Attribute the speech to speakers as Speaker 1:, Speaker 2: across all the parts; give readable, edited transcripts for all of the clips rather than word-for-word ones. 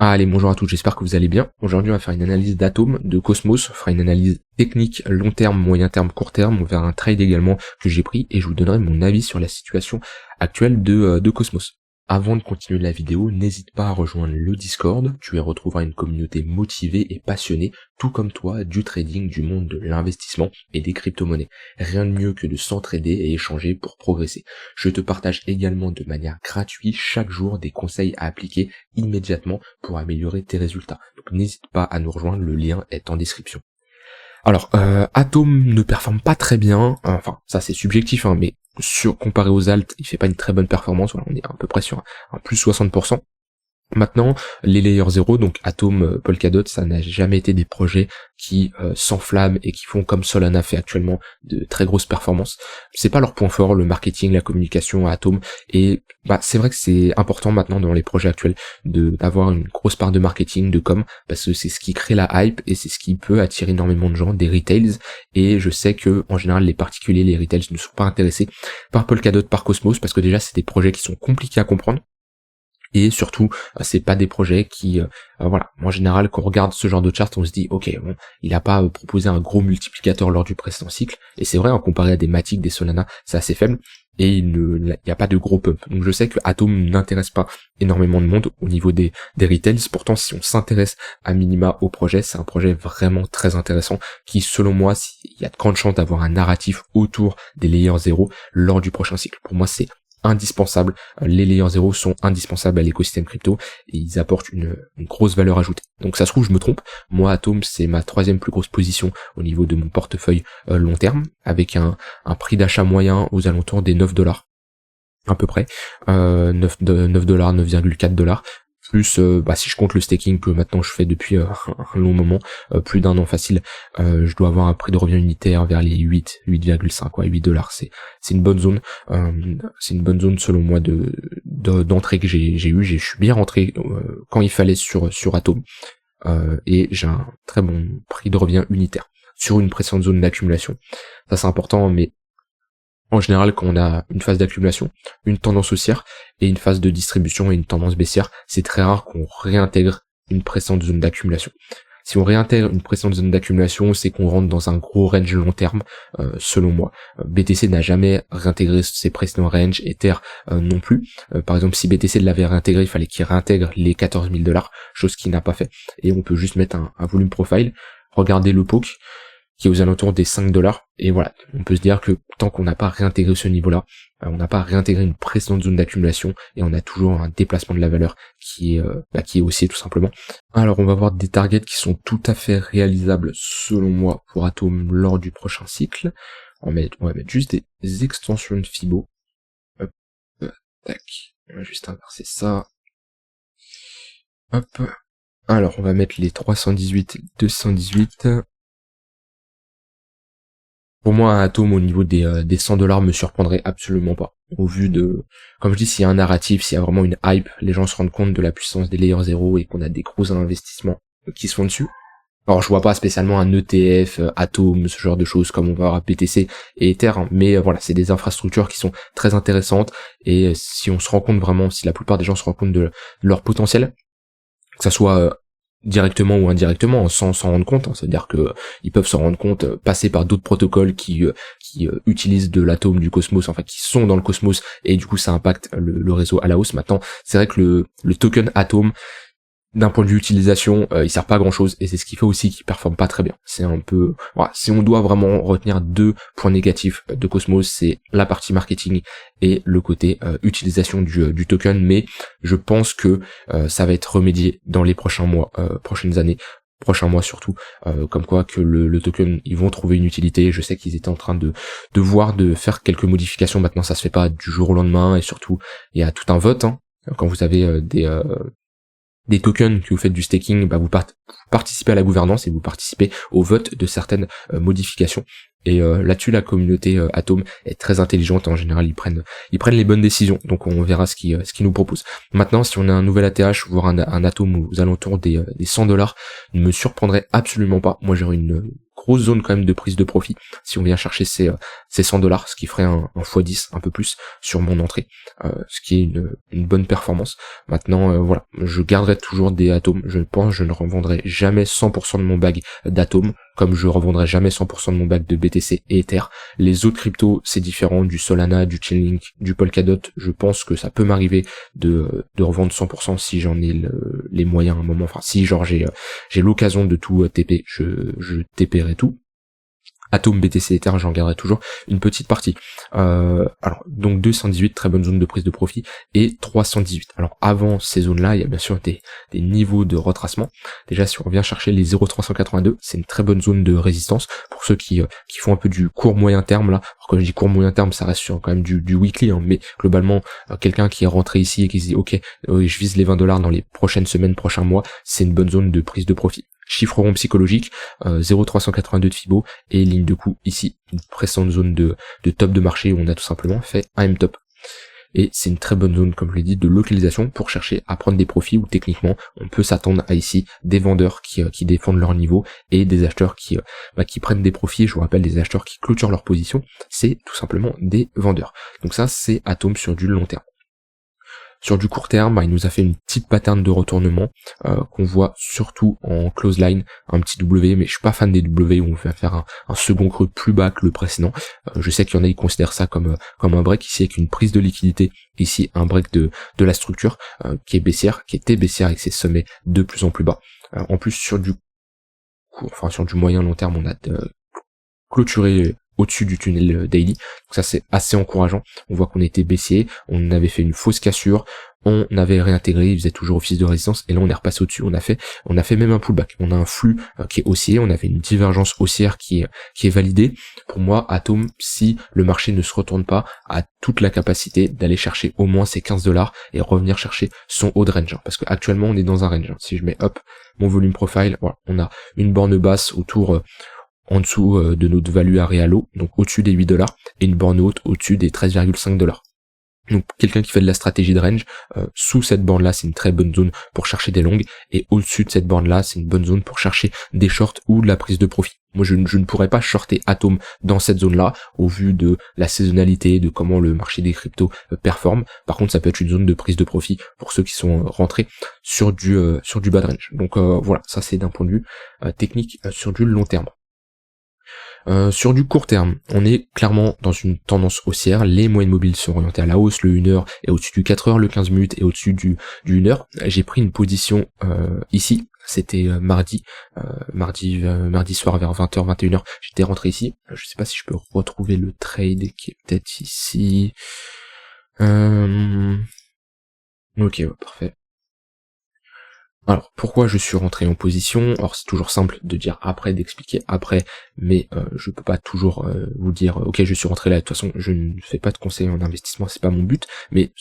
Speaker 1: Allez, bonjour à tous, j'espère que vous allez bien. Aujourd'hui, on va faire une analyse d'Atom, de Cosmos, on fera une analyse technique, long terme, moyen terme, court terme, on verra un trade également que j'ai pris et je vous donnerai mon avis sur la situation actuelle de Cosmos. Avant de continuer la vidéo, n'hésite pas à rejoindre le Discord, tu y retrouveras une communauté motivée et passionnée, tout comme toi, du trading, du monde de l'investissement et des crypto-monnaies. Rien de mieux que de s'entraider et échanger pour progresser. Je te partage également de manière gratuite chaque jour des conseils à appliquer immédiatement pour améliorer tes résultats. Donc n'hésite pas à nous rejoindre, le lien est en description. Alors, Atom ne performe pas très bien, enfin ça c'est subjectif, mais comparé aux alts, il fait pas une très bonne performance, voilà, on est à peu près sur un plus 60%. Maintenant, les Layer 0, donc Atom, Polkadot, ça n'a jamais été des projets qui s'enflamment et qui font comme Solana fait actuellement de très grosses performances. C'est pas leur point fort, le marketing, la communication à Atom, et c'est vrai que c'est important maintenant dans les projets actuels d'avoir une grosse part de marketing, de com, parce que c'est ce qui crée la hype et c'est ce qui peut attirer énormément de gens, des retails, et je sais que en général les particuliers, les retails ne sont pas intéressés par Polkadot, par Cosmos, parce que déjà c'est des projets qui sont compliqués à comprendre. Et surtout, c'est pas des projets qui, voilà, en général, quand on regarde ce genre de chart, on se dit, ok, bon, il a pas proposé un gros multiplicateur lors du précédent cycle, et c'est vrai, comparé à des Matic, des Solana, c'est assez faible, et il n'y a pas de gros pump. Donc je sais que Atom n'intéresse pas énormément de monde au niveau des retails, pourtant si on s'intéresse à minima au projet, c'est un projet vraiment très intéressant, qui selon moi, il y a de grandes chances d'avoir un narratif autour des layers 0 lors du prochain cycle. Pour moi, c'est indispensable, les Layer 0 sont indispensables à l'écosystème crypto et ils apportent une grosse valeur ajoutée. Donc ça se trouve je me trompe, moi Atom c'est ma 3e plus grosse position au niveau de mon portefeuille long terme, avec un prix d'achat moyen aux alentours des $9 à peu près, 9$, 9,4$, plus si je compte le staking que maintenant je fais depuis un long moment, plus d'un an facile, je dois avoir un prix de revient unitaire vers les 8,5, $8, c'est une bonne zone, c'est une bonne zone selon moi d'entrée que j'ai eu, je suis bien rentré quand il fallait sur Atom, et j'ai un très bon prix de revient unitaire sur une précédente zone d'accumulation. Ça c'est important, mais en général, quand on a une phase d'accumulation, une tendance haussière et une phase de distribution et une tendance baissière, c'est très rare qu'on réintègre une précédente zone d'accumulation. Si on réintègre une précédente zone d'accumulation, c'est qu'on rentre dans un gros range long terme, selon moi. BTC n'a jamais réintégré ses précédents ranges, Ether non plus. Par exemple, si BTC l'avait réintégré, il fallait qu'il réintègre les $14 000, chose qu'il n'a pas fait. Et on peut juste mettre un volume profile, regarder le POC, qui est aux alentours des $5, et voilà, on peut se dire que tant qu'on n'a pas réintégré ce niveau-là, on n'a pas réintégré une précédente zone d'accumulation, et on a toujours un déplacement de la valeur qui est haussier tout simplement. Alors on va voir des targets qui sont tout à fait réalisables selon moi pour Atom lors du prochain cycle. On va mettre juste des extensions de Fibo. Hop, tac, on va juste inverser ça. Hop. Alors on va mettre les 318, 218. Pour moi, un Atom au niveau des $100 me surprendrait absolument pas. Au vu de, comme je dis, s'il y a un narratif, s'il y a vraiment une hype, les gens se rendent compte de la puissance des Layer 0 et qu'on a des gros investissements qui se font dessus. Alors je vois pas spécialement un ETF, Atom, ce genre de choses comme on va avoir BTC et Ether, mais voilà, c'est des infrastructures qui sont très intéressantes et si on se rend compte vraiment, si la plupart des gens se rendent compte de leur potentiel, que ça soit directement ou indirectement, sans s'en rendre compte, c'est-à-dire que ils peuvent s'en rendre compte, passer par d'autres protocoles qui utilisent de l'atome du cosmos, enfin qui sont dans le cosmos, et du coup ça impacte le réseau à la hausse. Maintenant, c'est vrai que le token Atom, d'un point de vue utilisation, il sert pas à grand chose, et c'est ce qui fait aussi qu'il performe pas très bien. C'est un peu, voilà, si on doit vraiment retenir 2 points négatifs de Cosmos, c'est la partie marketing et le côté utilisation du token, mais je pense que ça va être remédié dans les prochains mois, prochaines années, prochains mois surtout, comme quoi que le token, ils vont trouver une utilité. Je sais qu'ils étaient en train de faire quelques modifications, maintenant ça se fait pas du jour au lendemain, et surtout il y a tout un vote, quand vous avez des tokens que vous faites du staking, vous participez à la gouvernance et vous participez au vote de certaines modifications. Et là-dessus, la communauté Atom est très intelligente. En général, ils prennent les bonnes décisions. Donc, on verra ce qu'ils nous proposent. Maintenant, si on a un nouvel ATH, voire un Atom aux alentours des $100, ne me surprendrait absolument pas. Moi, j'aurais une grosse zone quand même de prise de profit si on vient chercher ces $100, ce qui ferait un x10 un peu plus sur mon entrée, ce qui est une bonne performance. Maintenant voilà, je garderai toujours des atomes, je pense, je ne revendrai jamais 100% de mon bag d'atomes, comme je revendrai jamais 100% de mon bag de BTC et Ether. Les autres cryptos, c'est différent, du Solana, du Chainlink, du Polkadot, je pense que ça peut m'arriver de revendre 100% si j'en ai les moyens à un moment, enfin si genre j'ai l'occasion de tout TP, je TPerai tout. Atom, BTC, Ether, j'en garderai toujours une petite partie. Alors donc 218, très bonne zone de prise de profit, et 318. Alors avant ces zones-là, il y a bien sûr des niveaux de retracement. Déjà, si on revient chercher les 0,382, c'est une très bonne zone de résistance pour ceux qui font un peu du court moyen terme là. Alors quand je dis court moyen terme, ça reste sur quand même du weekly, hein, mais globalement, quelqu'un qui est rentré ici et qui se dit ok, je vise les $20 dans les prochaines semaines, prochains mois, c'est une bonne zone de prise de profit. Chiffre rond psychologique, 0,382 de Fibo, et ligne de coup ici, une précédente zone de top de marché où on a tout simplement fait un M-top. Et c'est une très bonne zone, comme je l'ai dit, de localisation pour chercher à prendre des profits où techniquement on peut s'attendre à ici des vendeurs qui défendent leur niveau et des acheteurs qui prennent des profits. Je vous rappelle, des acheteurs qui clôturent leur position, c'est tout simplement des vendeurs. Donc ça, c'est Atom sur du long terme. Sur du court terme, il nous a fait une petite pattern de retournement qu'on voit surtout en close line, un petit W, mais je suis pas fan des W où on va faire un second creux plus bas que le précédent. Je sais qu'il y en a qui considèrent ça comme un break ici avec une prise de liquidité, ici un break de la structure qui est baissière, qui était baissière avec ses sommets de plus en plus bas. En plus sur du court, enfin sur du moyen long terme, on a clôturé au-dessus du tunnel daily, donc ça c'est assez encourageant. On voit qu'on était baissier, on avait fait une fausse cassure, on avait réintégré, il faisait toujours office de résistance, et là on est repassé au-dessus, on a fait même un pullback, on a un flux qui est haussier, on avait une divergence haussière qui est validée. Pour moi, Atom, si le marché ne se retourne pas, a toute la capacité d'aller chercher au moins ces $15 et revenir chercher son haut de range, parce que actuellement on est dans un range. Si je mets hop mon volume profile, voilà, on a une borne basse autour en dessous de notre value area low, donc au-dessus des $8, et une borne haute au-dessus des 13,5$. Donc quelqu'un qui fait de la stratégie de range, sous cette borne là c'est une très bonne zone pour chercher des longues, et au-dessus de cette borne là c'est une bonne zone pour chercher des shorts ou de la prise de profit. Moi je ne pourrais pas shorter Atom dans cette zone là au vu de la saisonnalité, de comment le marché des cryptos performe. Par contre ça peut être une zone de prise de profit pour ceux qui sont rentrés sur du bad range. Donc voilà, ça c'est d'un point de vue technique sur du long terme. Sur du court terme, on est clairement dans une tendance haussière, les moyennes mobiles sont orientées à la hausse, le 1h est au-dessus du 4h, le 15 minutes est au-dessus du 1h. J'ai pris une position ici, c'était mardi soir vers 20h, 21h, j'étais rentré ici, je sais pas si je peux retrouver le trade qui est peut-être ici. Ok, ouais, parfait. Alors, pourquoi je suis rentré en position? Alors, c'est toujours simple de dire après, d'expliquer après, mais je peux pas toujours vous dire ok, je suis rentré là. De toute façon, je ne fais pas de conseil en investissement, c'est pas mon but, mais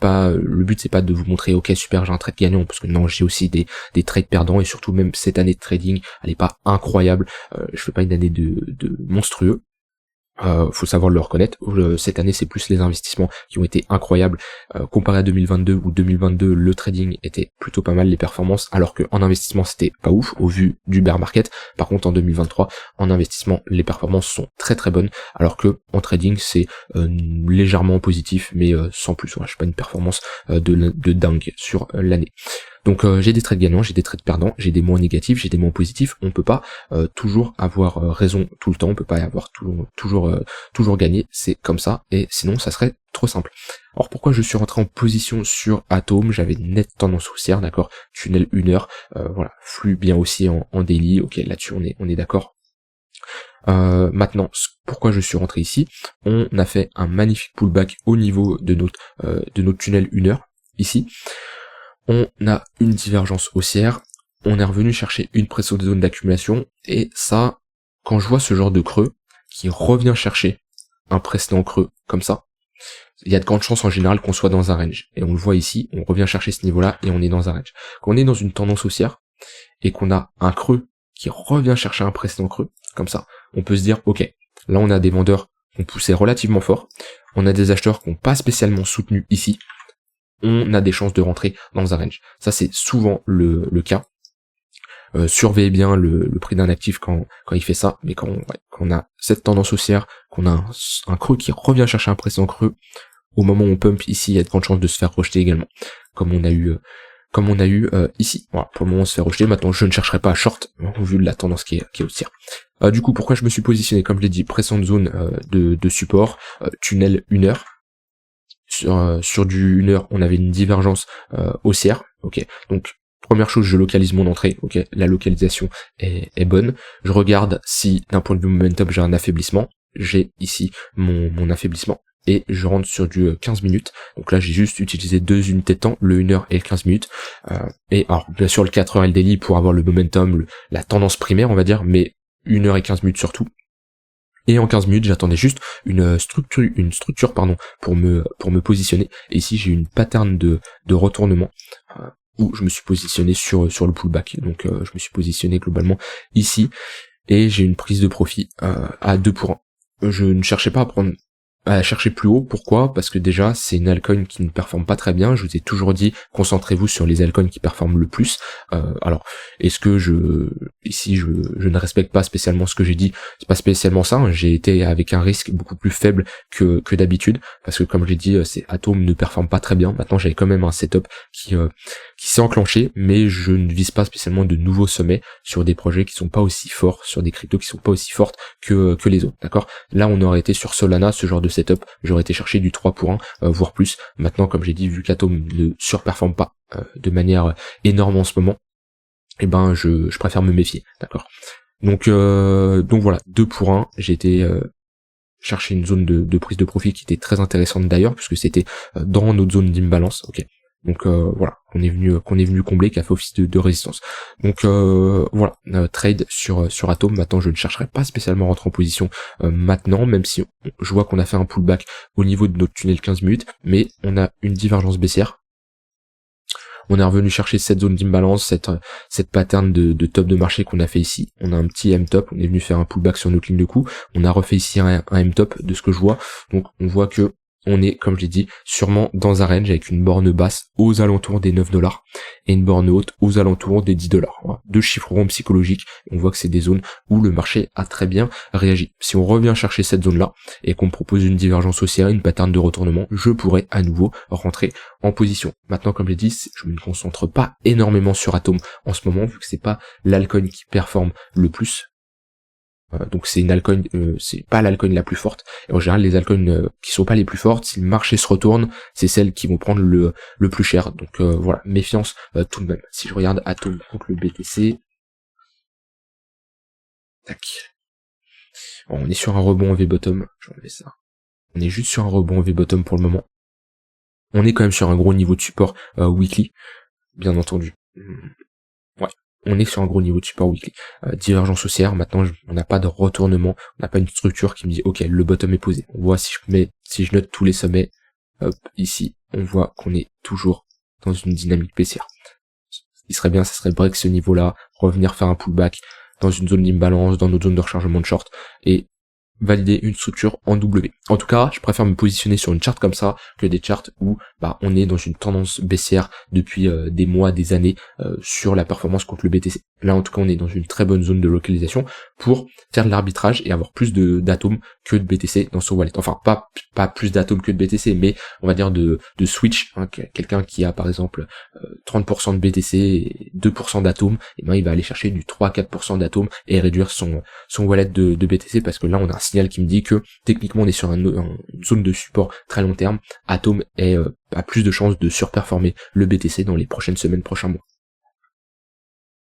Speaker 1: le but c'est pas de vous montrer ok super j'ai un trade gagnant, parce que non, j'ai aussi des trades perdants, et surtout même cette année de trading, elle est pas incroyable. Je fais pas une année de monstrueux. Faut savoir le reconnaître. Cette année c'est plus les investissements qui ont été incroyables, comparé à 2022 où 2022 le trading était plutôt pas mal, les performances, alors que en investissement c'était pas ouf au vu du bear market. Par contre en 2023 en investissement les performances sont très très bonnes, alors que en trading c'est légèrement positif, mais sans plus. Je sais pas une performance de dingue sur l'année. Donc j'ai des trades gagnants, j'ai des trades perdants, j'ai des mois négatifs, j'ai des mois positifs. On peut pas toujours avoir raison tout le temps, on peut pas avoir toujours gagné, c'est comme ça, et sinon ça serait trop simple. Alors pourquoi je suis rentré en position sur Atom? J'avais une nette tendance haussière, d'accord, tunnel 1h, voilà, flux bien haussier en daily, ok, là-dessus on est d'accord. Maintenant, pourquoi je suis rentré ici? On a fait un magnifique pullback au niveau de notre tunnel 1h, ici. On a une divergence haussière, on est revenu chercher une précédente zone d'accumulation, et ça, quand je vois ce genre de creux, qui revient chercher un précédent creux comme ça, il y a de grandes chances en général qu'on soit dans un range. Et on le voit ici, on revient chercher ce niveau-là, et on est dans un range. Quand on est dans une tendance haussière, et qu'on a un creux qui revient chercher un précédent creux, comme ça, on peut se dire, ok, là on a des vendeurs qui ont poussé relativement fort, on a des acheteurs qui n'ont pas spécialement soutenu ici, on a des chances de rentrer dans un range. Ça c'est souvent le cas. surveillez bien le prix d'un actif quand il fait ça, mais quand on a cette tendance haussière, qu'on a un creux qui revient chercher un précédent creux, au moment où on pump ici, il y a de grandes chances de se faire rejeter également, comme on a eu ici. Voilà, pour le moment on se fait rejeter. Maintenant je ne chercherai pas à short au vu de la tendance qui est haussière. Du coup, pourquoi je me suis positionné, comme je l'ai dit, précédente zone de support, tunnel 1 heure. Sur du 1 heure, on avait une divergence haussière. Ok, donc première chose, je localise mon entrée. Ok, la localisation est bonne. Je regarde si d'un point de vue momentum j'ai un affaiblissement. J'ai ici mon affaiblissement. Et je rentre sur du 15 minutes. Donc là, j'ai juste utilisé 2 unités de temps, le 1 heure et le 15 minutes. Et alors, bien sûr, le 4 heures et le daily pour avoir le momentum, la tendance primaire, on va dire, mais 1 heure et 15 minutes surtout. Et en 15 minutes, j'attendais juste une structure pour me positionner. Et ici, j'ai une pattern de retournement où je me suis positionné sur le pullback. Donc, je me suis positionné globalement ici et j'ai une prise de profit à 2 pour 1. Je ne cherchais pas à chercher plus haut. Pourquoi? Parce que déjà, c'est une altcoin qui ne performe pas très bien. Je vous ai toujours dit, concentrez-vous sur les altcoins qui performent le plus. Alors, est-ce que ici, je ne respecte pas spécialement ce que j'ai dit? C'est pas spécialement ça. J'ai été avec un risque beaucoup plus faible que d'habitude. Parce que, comme j'ai dit, Atom ne performe pas très bien. Maintenant, j'avais quand même un setup qui s'est enclenché, mais je ne vise pas spécialement de nouveaux sommets sur des projets qui sont pas aussi forts, sur des cryptos qui sont pas aussi fortes que les autres, d'accord? Là, on aurait été sur Solana, ce genre de setup, j'aurais été chercher du 3 pour 1, voire plus. Maintenant, comme j'ai dit, vu qu'Atom ne surperforme pas de manière énorme en ce moment, eh ben, je préfère me méfier, d'accord? Donc voilà, 2 pour 1, j'ai été chercher une zone de prise de profit qui était très intéressante d'ailleurs, puisque c'était dans notre zone d'imbalance, ok? Donc voilà, qu'on est venu combler, qui a fait office de résistance. Donc voilà, trade sur Atom. Maintenant, je ne chercherai pas spécialement à rentrer en position maintenant, même si je vois qu'on a fait un pullback au niveau de notre tunnel 15 minutes, mais on a une divergence baissière. On est revenu chercher cette zone d'imbalance, cette pattern de top de marché qu'on a fait ici. On a un petit M-top, on est venu faire un pullback sur notre ligne de coup. On a refait ici un M-top de ce que je vois. Donc on voit que on est, comme je l'ai dit, sûrement dans un range avec une borne basse aux alentours des 9$ et une borne haute aux alentours des 10$. Voilà. 2 chiffres ronds psychologiques. On voit que c'est des zones où le marché a très bien réagi. Si on revient chercher cette zone-là et qu'on me propose une divergence haussière, une pattern de retournement, je pourrais à nouveau rentrer en position. Maintenant, comme je l'ai dit, je ne me concentre pas énormément sur Atom en ce moment, vu que c'est pas l'alcoin qui performe le plus. Donc c'est une altcoin, c'est pas l'alcoin la plus forte. Et en général, les altcoins qui sont pas les plus fortes, si le marché se retourne, c'est celles qui vont prendre le plus cher. Donc voilà, méfiance tout de même. Si je regarde Atom contre le BTC, tac. Bon, on est sur un rebond en V-bottom. Je vais enlever ça. On est juste sur un rebond en V-bottom pour le moment. On est quand même sur un gros niveau de support weekly, bien entendu. Ouais. On est sur un gros niveau de support weekly. Divergence haussière, maintenant on n'a pas de retournement, on n'a pas une structure qui me dit ok, le bottom est posé. On voit si je note tous les sommets, hop, ici, on voit qu'on est toujours dans une dynamique baissière. Ce qui serait bien, ça serait break ce niveau-là, revenir faire un pullback dans une zone d'imbalance, dans notre zone de rechargement de short, et valider une structure en W. En tout cas, je préfère me positionner sur une charte comme ça que des charts où on est dans une tendance baissière depuis des mois, des années sur la performance contre le BTC. Là, en tout cas, on est dans une très bonne zone de localisation pour faire de l'arbitrage et avoir plus d'atomes que de BTC dans son wallet. Enfin, pas plus d'atomes que de BTC, mais on va dire de switch. Hein, quelqu'un qui a par exemple 30% de BTC et 2% d'atomes, et ben il va aller chercher du 3-4% d'atomes et réduire son wallet de BTC, parce que là, on a un signal qui me dit que techniquement on est sur une zone de support très long terme. Atom a plus de chances de surperformer le BTC dans les prochaines semaines, prochains mois.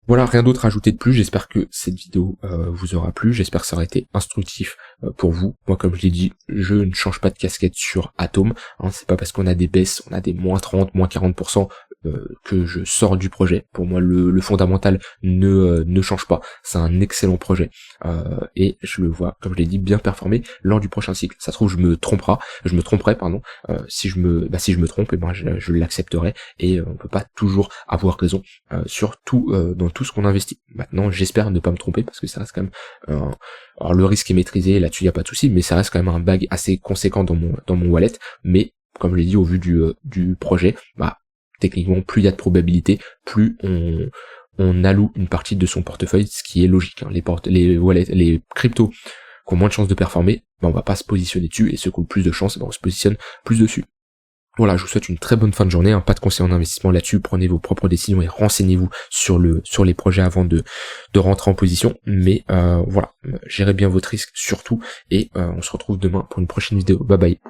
Speaker 1: Voilà, rien d'autre à ajouter de plus. J'espère que cette vidéo vous aura plu, j'espère que ça aura été instructif pour vous. Moi, comme je l'ai dit, je ne change pas de casquette sur Atom, hein, c'est pas parce qu'on a des baisses, on a des moins 30, moins 40% que je sors du projet. Pour moi, le fondamental ne change pas. C'est un excellent projet et je le vois, comme je l'ai dit, bien performer lors du prochain cycle. Ça se trouve, je me tromperai, si je me trompe, et ben je l'accepterai, et on peut pas toujours avoir raison sur tout dans tout ce qu'on investit. Maintenant, j'espère ne pas me tromper, parce que ça reste quand même alors le risque est maîtrisé, là-dessus il y a pas de souci, mais ça reste quand même un bag assez conséquent dans mon wallet. Mais comme je l'ai dit, au vu du projet, techniquement, plus il y a de probabilité, plus on alloue une partie de son portefeuille, ce qui est logique. Les wallets, les cryptos qui ont moins de chances de performer, on va pas se positionner dessus, et ceux qui ont plus de chances, on se positionne plus dessus. Voilà, je vous souhaite une très bonne fin de journée, pas de conseils en investissement là-dessus, prenez vos propres décisions et renseignez-vous sur les projets avant de rentrer en position, mais voilà, gérez bien votre risque surtout, et on se retrouve demain pour une prochaine vidéo. Bye bye.